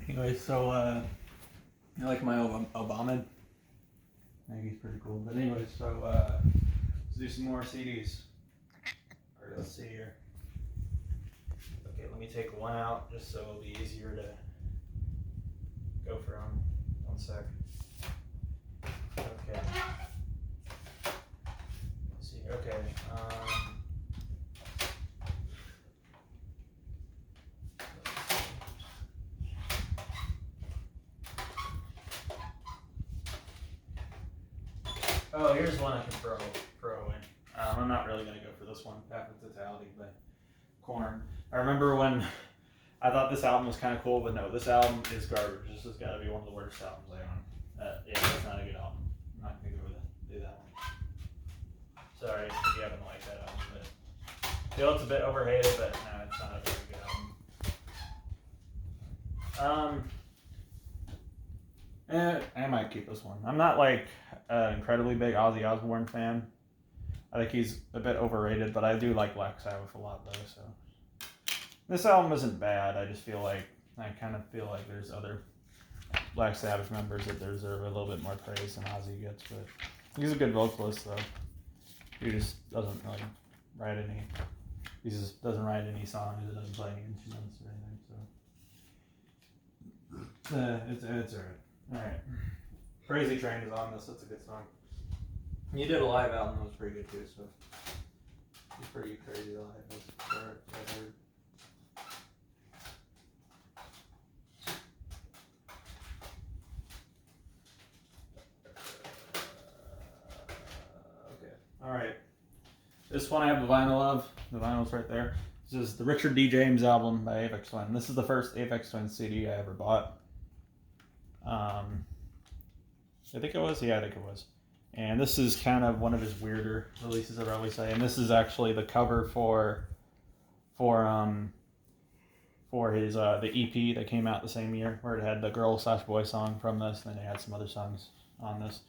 Anyway, so I like my Obama. I think he's pretty cool. But anyway, so let's do some more CDs. Or let's see here. Okay, let me take one out just so it'll be easier to go from. One sec. Okay. Let's see. Okay. Oh, here's one I can throw in. I'm not really gonna go for this one, Path of Totality by Korn. I remember when I thought this album was kind of cool, but no, this album is garbage. This has got to be one of the worst albums I own. Yeah, that's not a good album. I'm not gonna go with it. Do that one. Sorry if you happen to like that album, but I feel it's a bit overhated, but no, it's not a very good album. I might keep this one. I'm not like an incredibly big Ozzy Osbourne fan. I think he's a bit overrated, but I do like Black Sabbath a lot though. So this album isn't bad. I kind of feel like there's other Black Sabbath members that deserve a little bit more praise than Ozzy gets. But he's a good vocalist though. He just doesn't really write any. He just doesn't write any songs. He doesn't play any instruments or anything. So it's alright. Alright. Crazy Train is on this. That's a good song. You did a live album that was pretty good too, so it's pretty crazy live. That's what I heard. Okay. Alright. This one I have the vinyl of. The vinyl's right there. This is the Richard D. James album by Aphex Twin. This is the first Aphex Twin CD I ever bought. I think it was. Yeah, I think it was. And this is kind of one of his weirder releases, I'd probably say. And this is actually the cover for his the EP that came out the same year, where it had the girl/boy song from this, and then it had some other songs on this.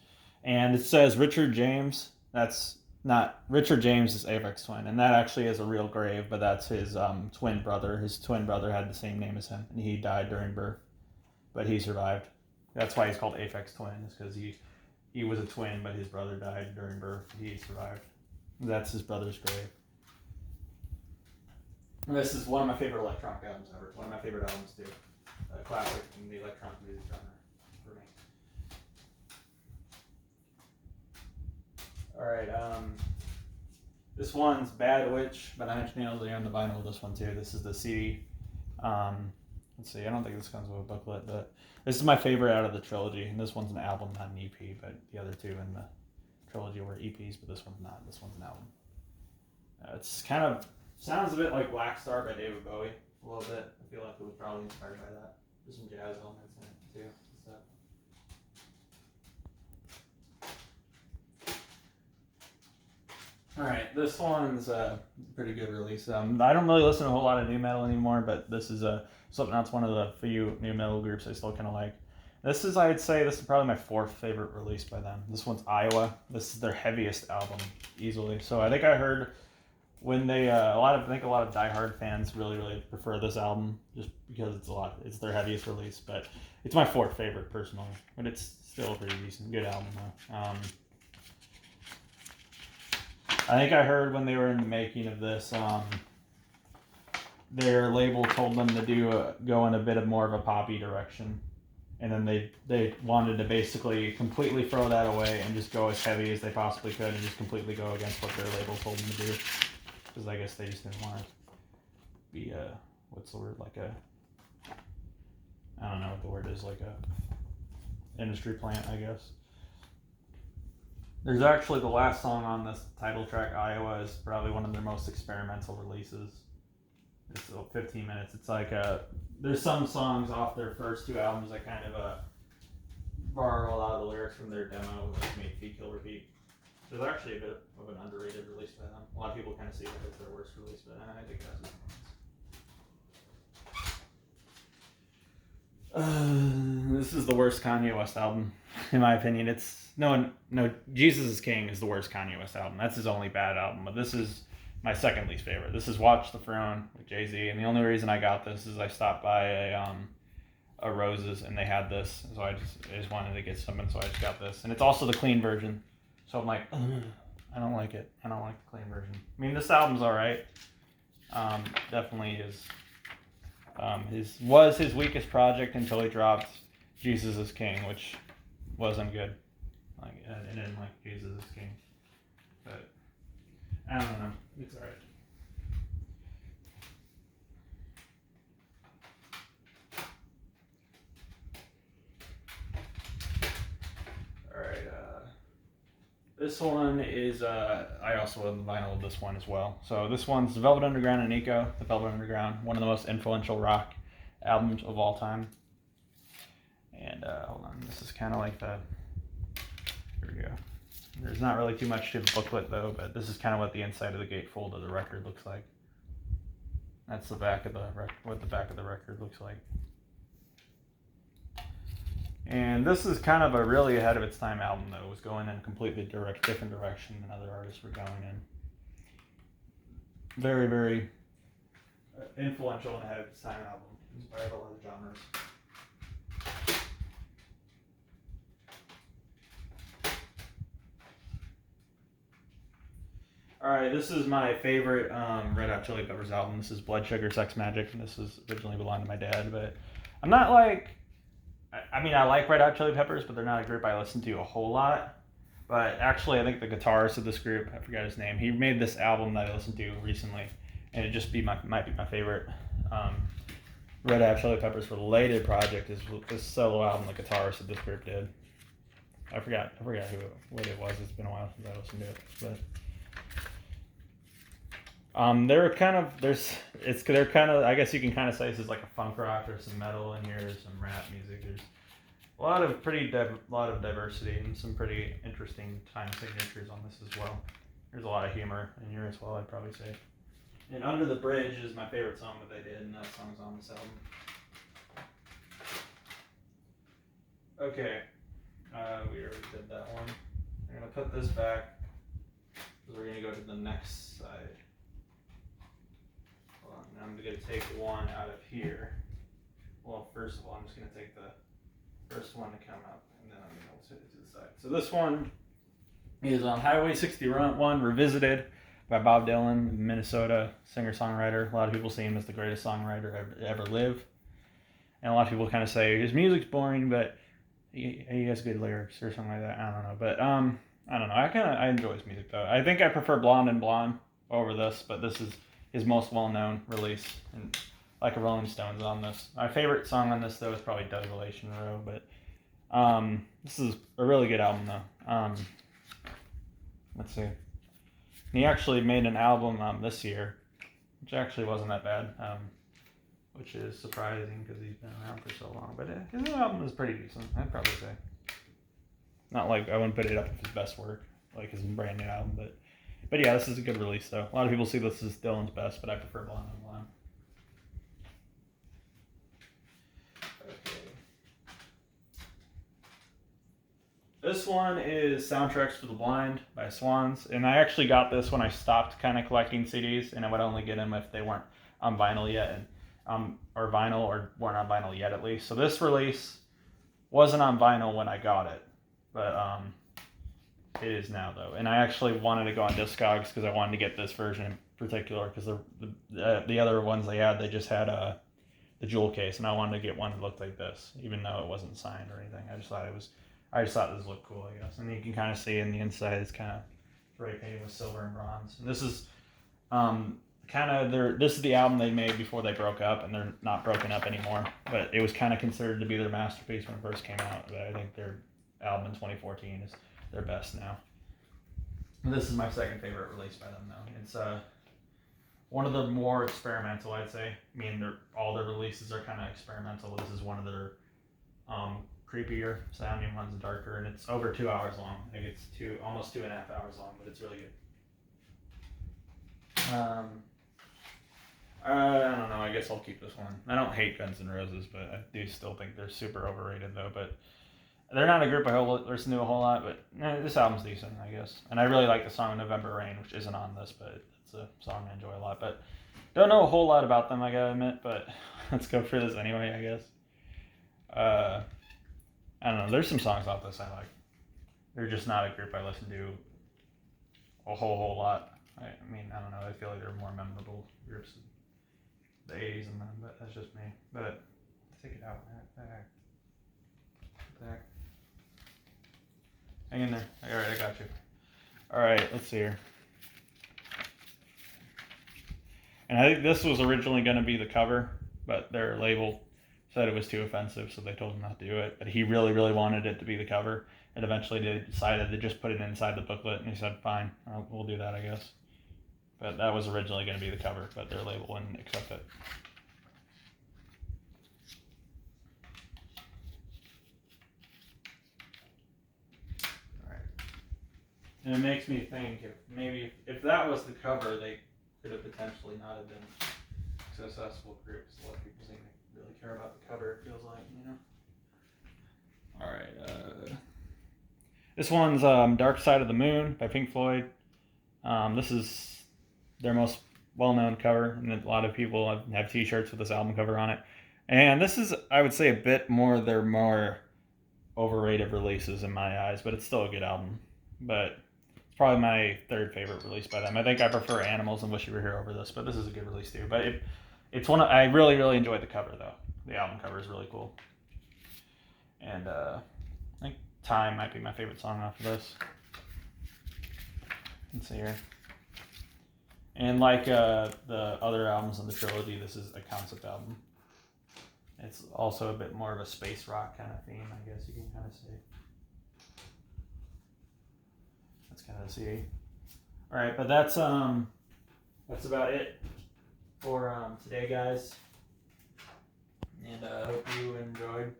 And it says Richard James. That's not Richard James is Aphex Twin, and that actually is a real grave, but that's his twin brother. His twin brother had the same name as him, and he died during birth, but he survived. That's why he's called Aphex Twin, is because he was a twin, but his brother died during birth. He survived. That's his brother's grave. And this is one of my favorite electronic albums ever. One of my favorite albums too. A classic in the electronic music genre for me. All right. This one's Bad Witch by Nine Inch Nails. I own the vinyl of this one too. This is the CD. Let's see. I don't think this comes with a booklet, but this is my favorite out of the trilogy. And this one's an album, not an EP. But the other two in the trilogy were EPs, but this one's not. This one's an album. It's kind of sounds a bit like Black Star by David Bowie. A little bit. I feel like it was probably inspired by that. There's some jazz elements in it too. Alright, this one's a pretty good release. I don't really listen to a whole lot of new metal anymore, but this is Slipknot's one of the few new metal groups I still kind of like. I'd say this is probably my fourth favorite release by them. This one's Iowa. This is their heaviest album, easily. So I think I heard when they, a lot of Die Hard fans really prefer this album just because it's their heaviest release, but it's my fourth favorite personally, but it's still a pretty decent, good album though. I think I heard when they were in the making of this, their label told them to go in a bit of more of a poppy direction, and then they wanted to basically completely throw that away and just go as heavy as they possibly could and just completely go against what their label told them to do, because I guess they just didn't want to be what's the word, I don't know what the word is, like a industry plant, I guess. There's actually the last song on this title track, Iowa, is probably one of their most experimental releases. It's 15 minutes. It's like there's some songs off their first two albums that kind of borrow a lot of the lyrics from their demo, like Make Feet Kill Repeat. There's actually a bit of an underrated release by them. A lot of people kind of see it as their worst release, but I think that's this is the worst Kanye West album, in my opinion. It's no, Jesus is King is the worst Kanye West album. That's his only bad album, but this is my second least favorite. This is Watch the Throne with Jay-Z, and the only reason I got this is I stopped by roses, and they had this, so I just wanted to get some, and so I just got this, and it's also the clean version. So I'm like, I don't like it. I don't like the clean version. I mean, this album's all right. Definitely was his weakest project until he dropped Jesus is King, which wasn't good. Like I didn't like Jesus is King, but I don't know. It's all right. This one is, I also own the vinyl of this one as well. So this one's The Velvet Underground and Nico. The Velvet Underground, one of the most influential rock albums of all time. And hold on, this is kind of like the, here we go. There's not really too much to the booklet though, but this is kind of what the inside of the gatefold of the record looks like. That's the back of the what the back of the record looks like. And this is kind of a really ahead of its time album, though. It was going in a completely different direction than other artists were going in. Very, very influential and ahead of its time album. Inspired a lot of genres. Alright, this is my favorite Red Hot Chili Peppers album. This is Blood Sugar Sex Magik, and this was originally belonged to my dad, but I'm not like... I mean, I like Red Hot Chili Peppers, but they're not a group I listen to a whole lot. But actually, I think the guitarist of this group, I forgot his name, he made this album that I listened to recently, and it just might be my favorite Red Hot Chili Peppers related project is this solo album the guitarist of this group did. I forgot what it was. It's been a while since I listened to it, but they're kind of I guess you can kind of say this is like a funk rock. There's some metal in here, there's some rap music, there's a lot of diversity and some pretty interesting time signatures on this as well. There's a lot of humor in here as well, I'd probably say. And Under the Bridge is my favorite song that they did, and that song's on this album. Okay, we already did that one. I'm gonna put this back because we're gonna go to the next side. I'm going to take one out of here. Well, first of all, I'm just going to take the first one to come up, and then I'm going to set it to the side. So this one is on Highway 61 Revisited by Bob Dylan, Minnesota singer-songwriter. A lot of people see him as the greatest songwriter ever live. And a lot of people kind of say his music's boring, but he has good lyrics or something like that. I don't know. But I don't know. I enjoy his music, though. I think I prefer Blonde and Blonde over this, but this is his most well-known release, and like a Rolling Stones on this. My favorite song on this, though, is probably Desolation Row, but this is a really good album, though. Let's see. He actually made an album this year, which actually wasn't that bad, which is surprising because he's been around for so long, but his album is pretty decent, I'd probably say. Not like I wouldn't put it up with his best work, like his brand new album, but yeah, this is a good release, though. A lot of people see this as Dylan's best, but I prefer Blonde on Blonde. Okay. This one is Soundtracks for the Blind by Swans, and I actually got this when I stopped kind of collecting CDs, and I would only get them if they weren't on vinyl yet, or vinyl, or weren't on vinyl yet at least. So this release wasn't on vinyl when I got it, but it is now, though. And I actually wanted to go on Discogs because I wanted to get this version in particular, because the other ones they had, they just had the jewel case, and I wanted to get one that looked like this, even though it wasn't signed or anything. I just thought this looked cool, I guess. And you can kind of see in the inside, it's kind of spray painted with silver and bronze. And this is this is the album they made before they broke up, and they're not broken up anymore. But it was kind of considered to be their masterpiece when it first came out. But I think their album in 2014 is their best now. This is my second favorite release by them, though. It's one of the more experimental, I'd say. I mean, all their releases are kind of experimental. This is one of their creepier sounding ones, darker, and it's over 2 hours long. I think it's almost 2.5 hours long, but it's really good. I don't know. I guess I'll keep this one. I don't hate Guns N' Roses, but I do still think they're super overrated, though. But they're not a group I listen to a whole lot, but this album's decent, I guess. And I really like the song November Rain, which isn't on this, but it's a song I enjoy a lot. But don't know a whole lot about them, I gotta admit, but let's go for this anyway, I guess. I don't know. There's some songs off this I like. They're just not a group I listen to a whole lot. I mean, I don't know. I feel like they're more memorable groups of the 80s and then, but that's just me. But take it out. Back. Hang in there. All right, I got you. All right, let's see here. And I think this was originally going to be the cover, but their label said it was too offensive, so they told him not to do it. But he really, really wanted it to be the cover, and eventually they decided to just put it inside the booklet, and he said, fine, we'll do that, I guess. But that was originally going to be the cover, but their label wouldn't accept it. All right. And it makes me think if that was the cover, they could have potentially not have been successful groups. A lot of people seem to really care about the cover, it feels like, you know. All right. This one's Dark Side of the Moon by Pink Floyd. This is their most well-known cover, and a lot of people have t-shirts with this album cover on it. And this is, I would say, a bit more their more overrated releases in my eyes, but it's still a good album. But it's probably my third favorite release by them. I think I prefer Animals and Wish You Were Here over this, but this is a good release too. But it's one I really, really enjoyed the cover though. The album cover is really cool. And I think Time might be my favorite song off of this. Let's see here. And like the other albums in the trilogy, this is a concept album. It's also a bit more of a space rock kind of theme, I guess you can kind of say. That's kind of the CD. All right, but that's about it for today, guys. And I hope you enjoyed.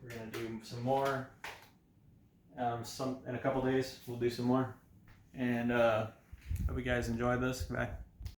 We're gonna do some more. In a couple days, we'll do some more. And hope you guys enjoyed this. Bye.